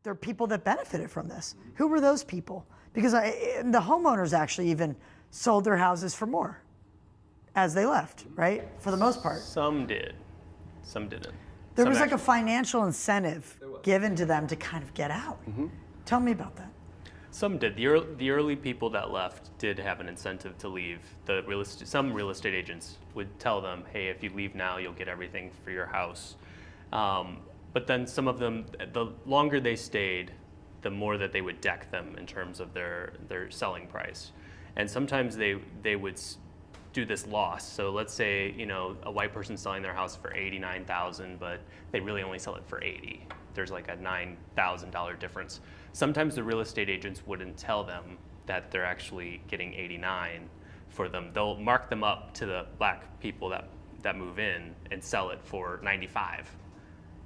there are people that benefited from this. Who were those people? Because the homeowners actually even sold their houses for more as they left, right? For the most part. Some did, some didn't. There was like a financial incentive given to them to kind of get out. Tell me about that. Some did. The early people that left did have an incentive to leave. Some real estate agents would tell them, hey, if you leave now, you'll get everything for your house. But then some of them, the longer they stayed, the more that they would deck them in terms of their selling price. And sometimes they would do this loss. So let's say, a white person selling their house for $89,000, but they really only sell it for $80,000. There's like a $9,000 difference. Sometimes the real estate agents wouldn't tell them that they're actually getting $89,000 for them. They'll mark them up to the black people that move in and sell it for $95,000.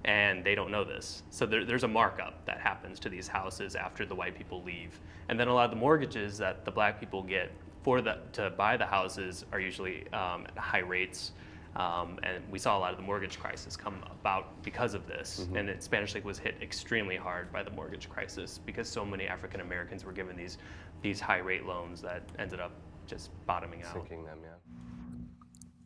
And they don't know this. So there's a markup that happens to these houses after the white people leave. And then a lot of the mortgages that the black people get to buy the houses are usually at high rates. And we saw a lot of the mortgage crisis come about because of this. And Spanish Lake was hit extremely hard by the mortgage crisis because so many African Americans were given these high rate loans that ended up just bottoming out. Sinking them, yeah.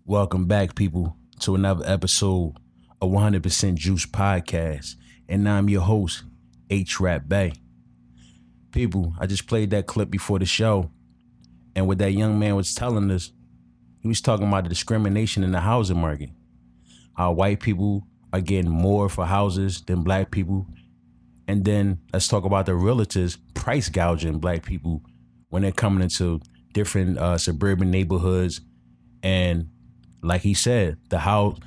Welcome back, people, to another episode of 100% Juice Podcast. And I'm your host, H-Rap Bay. People, I just played that clip before the show. And what that young man was telling us, he was talking about the discrimination in the housing market. How white people are getting more for houses than black people. And then let's talk about the realtors price gouging black people when they're coming into different suburban neighborhoods. And like he said, the house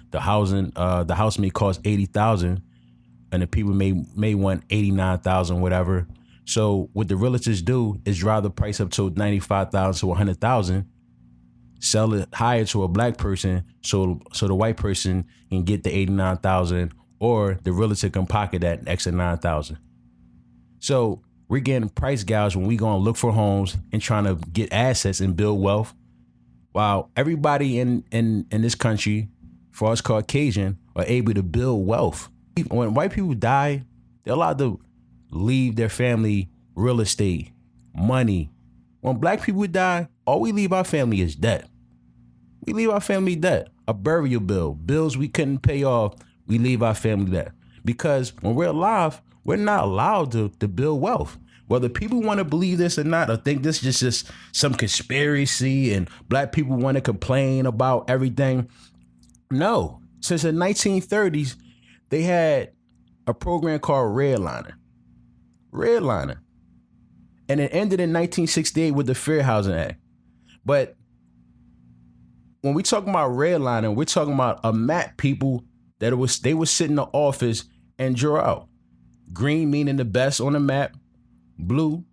may cost $80,000, and the people may want $89,000, whatever. So what the realtors do is drive the price up to $95,000 to $100,000, sell it higher to a black person, so the white person can get the $89,000, or the realtor can pocket that extra $9,000. So we're getting price gouged when we going to look for homes and trying to get assets and build wealth. While everybody in this country, for us Caucasian, are able to build wealth. When white people die, they're allowed to leave their family real estate, money. When black people die, all we leave our family is debt. We leave our family debt, a burial bill, bills we couldn't pay off, we leave our family debt. Because when we're alive, we're not allowed to build wealth. Whether people want to believe this or not, or think this is just some conspiracy and black people want to complain about everything. No. Since the 1930s, they had a program called Redlining. And it ended in 1968 with the Fair Housing Act. But when we talk about redlining, we're talking about a map, people, they would sit in the office and draw out. Green meaning the best on the map. Blue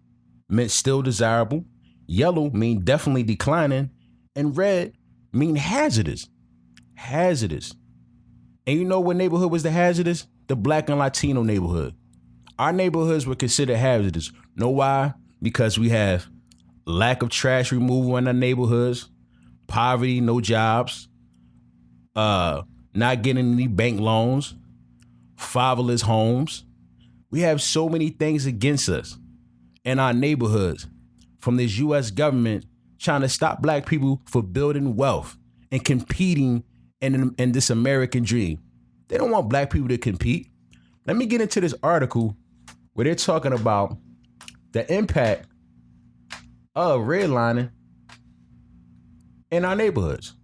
meant still desirable. Yellow mean definitely declining. And red mean hazardous. Hazardous. And you know what neighborhood was the hazardous? The black and Latino neighborhood. Our neighborhoods were considered hazardous. Know why? Because we have lack of trash removal in our neighborhoods, poverty, no jobs, not getting any bank loans, fatherless homes. We have so many things against us in our neighborhoods from this U.S. government trying to stop black people for building wealth and competing in this American dream. They don't want black people to compete. Let me get into this article where they're talking about the impact of redlining in our neighborhoods.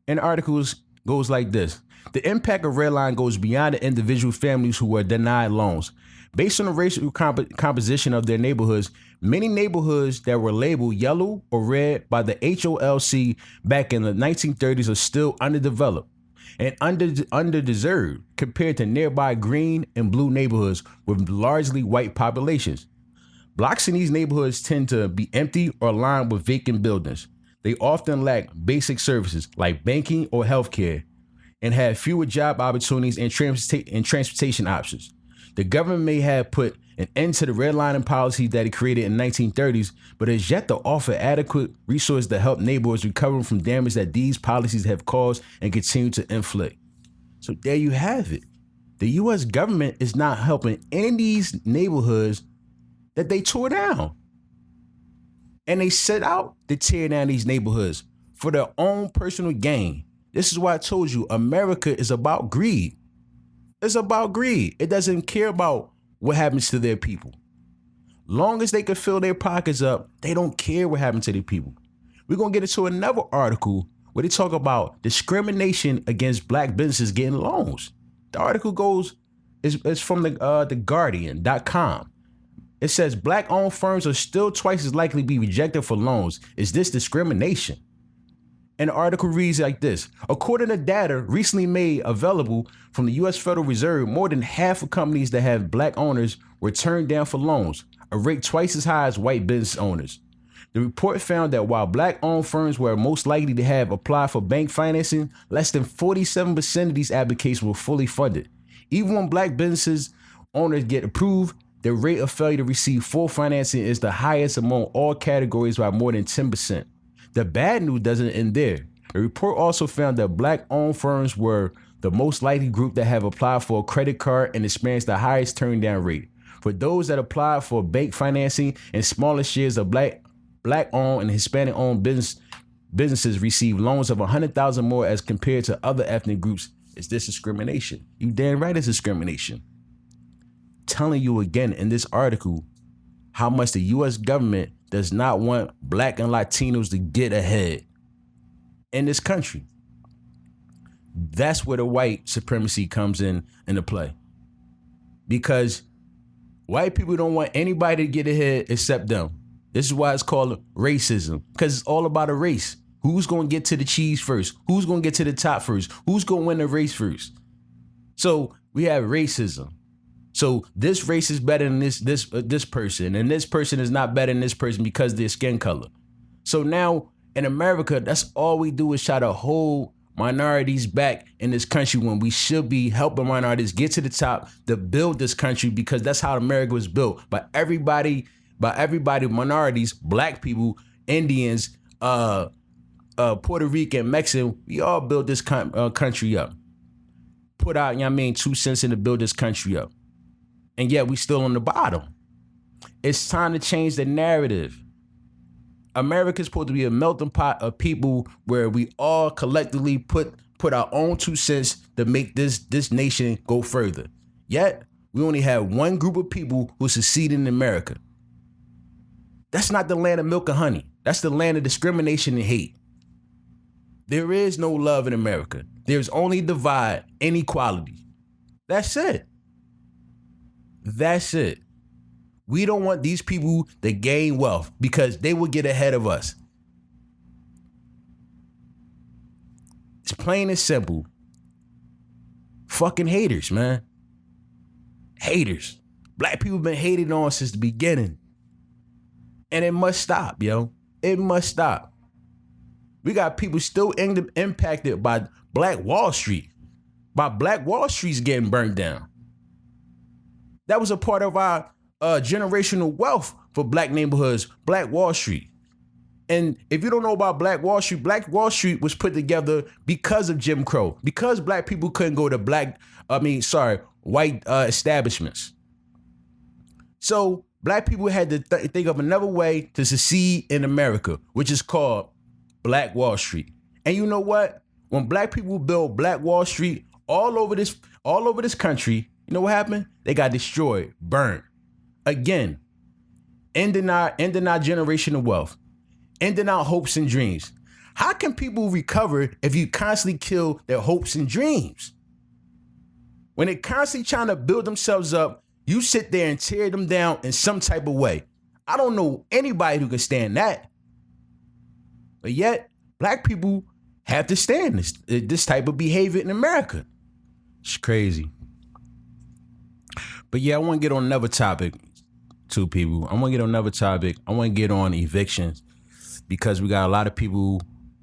And the article goes like this. The impact of redlining goes beyond the individual families who were denied loans. Based on the racial composition of their neighborhoods, many neighborhoods that were labeled yellow or red by the HOLC back in the 1930s are still underdeveloped and underdeserved compared to nearby green and blue neighborhoods with largely white populations. Blocks in these neighborhoods tend to be empty or lined with vacant buildings. They often lack basic services like banking or healthcare and have fewer job opportunities and transportation options. The government may have put an end to the redlining policy that it created in the 1930s, but has yet to offer adequate resources to help neighborhoods recover from damage that these policies have caused and continue to inflict. So there you have it. the U.S. government is not helping any of these neighborhoods that they tore down. And they set out to tear down these neighborhoods for their own personal gain. This is why I told you America is about greed. It's about greed. It doesn't care about what happens to their people. Long as they can fill their pockets up, they don't care what happens to their people. We're going to get into another article where they talk about discrimination against black businesses getting loans. The article is from the Guardian.com. It says black-owned firms are still twice as likely to be rejected for loans. Is this discrimination? And the article reads like this. According to data recently made available from the U.S. Federal Reserve, more than half of companies that have black owners were turned down for loans, a rate twice as high as white business owners. The report found that while black-owned firms were most likely to have applied for bank financing, less than 47% of these applications were fully funded. Even when black businesses owners get approved, the rate of failure to receive full financing is the highest among all categories by more than 10%. The bad news doesn't end there. The report also found that black-owned firms were the most likely group that have applied for a credit card and experienced the highest turn-down rate. For those that applied for bank financing and smaller shares of black-owned and Hispanic-owned businesses receive loans of $100,000 more as compared to other ethnic groups. Is this discrimination? You damn right it's discrimination. Telling you again in this article how much the U.S. government does not want black and Latinos to get ahead in this country. That's where the white supremacy comes into play. Because white people don't want anybody to get ahead except them. This is why it's called racism, because it's all about a race. Who's going to get to the cheese first? Who's going to get to the top first? Who's going to win the race first? So we have racism. So this race is better than this person, and this person is not better than this person because of their skin color. So now in America, that's all we do is try to hold minorities back in this country when we should be helping minorities get to the top to build this country, because that's how America was built. By everybody, minorities, black people, Indians, Puerto Rican, Mexican, we all built this country up. Put out, 2 cents in to build this country up. And yet we still on the bottom. It's time to change the narrative. America's supposed to be a melting pot of people where we all collectively put our own 2 cents to make this nation go further. Yet we only have one group of people who succeed in America. That's not the land of milk and honey. That's the land of discrimination and hate. There is no love in America. There's only divide, inequality. That's it. That's it. We don't want these people to gain wealth because they will get ahead of us. It's plain and simple. Fucking haters, man. Haters. Black people been hated on since the beginning. And it must stop, yo. It must stop. We got people still impacted by Black Wall Street. By Black Wall Street's getting burned down. That was a part of our generational wealth for black neighborhoods, Black Wall Street. And if you don't know about Black Wall Street was put together because of Jim Crow, because black people couldn't go to white establishments. So black people had to think of another way to succeed in America, which is called Black Wall Street. And you know what? When black people built Black Wall Street all over this country, you know what happened? They got destroyed, burned. Again, ending our generational wealth, ending our hopes and dreams. How can people recover if you constantly kill their hopes and dreams? When they're constantly trying to build themselves up, you sit there and tear them down in some type of way. I don't know anybody who can stand that. But yet, black people have to stand this type of behavior in America. It's crazy. But yeah, I want to get on another topic too, people. I want to get on another topic. I want to get on evictions because we got a lot of people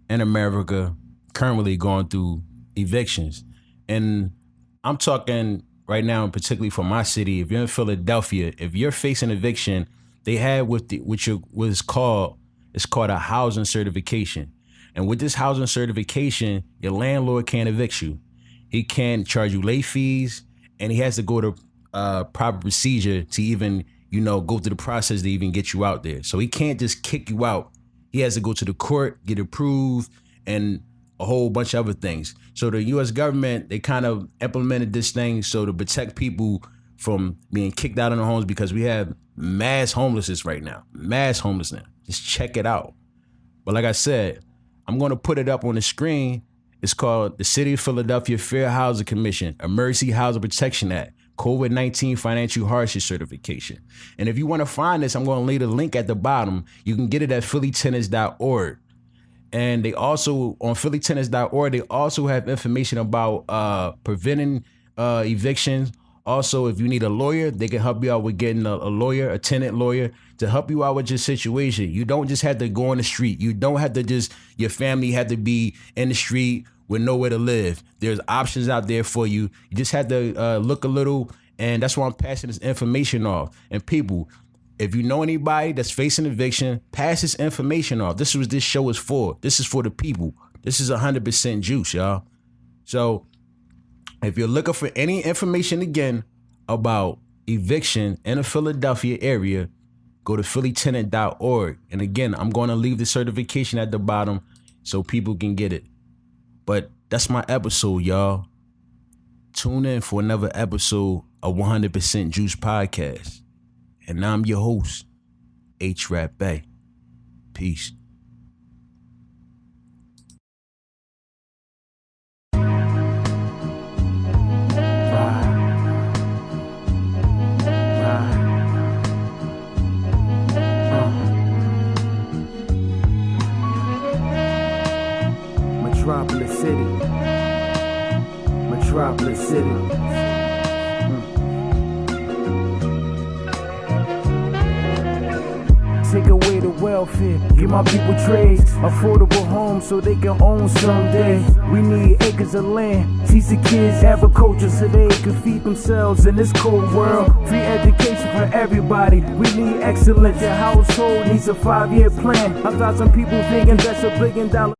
in America currently going through evictions. And I'm talking right now, particularly for my city. If you're in Philadelphia, if you're facing eviction, they have it's called a housing certification. And with this housing certification, your landlord can't evict you. He can't charge you late fees. and he has to go to proper procedure to even, go through the process to even get you out there. So he can't just kick you out. He has to go to the court, get approved, and a whole bunch of other things. So the U.S. government, they kind of implemented this thing so to protect people from being kicked out of their homes, because we have mass homelessness right now. Mass homelessness. Just check it out. But like I said, I'm going to put it up on the screen. It's called the City of Philadelphia Fair Housing Commission Emergency Housing Protection Act, COVID-19 Financial Hardship Certification. And if you want to find this, I'm going to leave a link at the bottom. You can get it at phillytenants.org. And they also, on phillytenants.org, they also have information about preventing evictions. Also, if you need a lawyer, they can help you out with getting a lawyer, a tenant lawyer, to help you out with your situation. You don't just have to go on the street. You don't have to your family had to be in the street with nowhere to live. There's options out there for you. You just have to look a little, and that's why I'm passing this information off. And people, if you know anybody that's facing eviction, pass this information off. This is what this show is for. This is for the people. This is 100% juice, y'all. So if you're looking for any information again about eviction in the Philadelphia area, go to phillytenant.org. And again, I'm going to leave the certification at the bottom so people can get it. But that's my episode, y'all. Tune in for another episode of 100% Juice Podcast. And I'm your host, H-Rap Bay. Peace. Metropolis City. Metropolis City. Take away the welfare, give my people trades, affordable homes so they can own someday. We need acres of land, teach the kids agriculture so they can feed themselves in this cold world. Free education for everybody, we need excellence. Your household needs a 5-year plan. 1,000 people thinking that's $1 billion.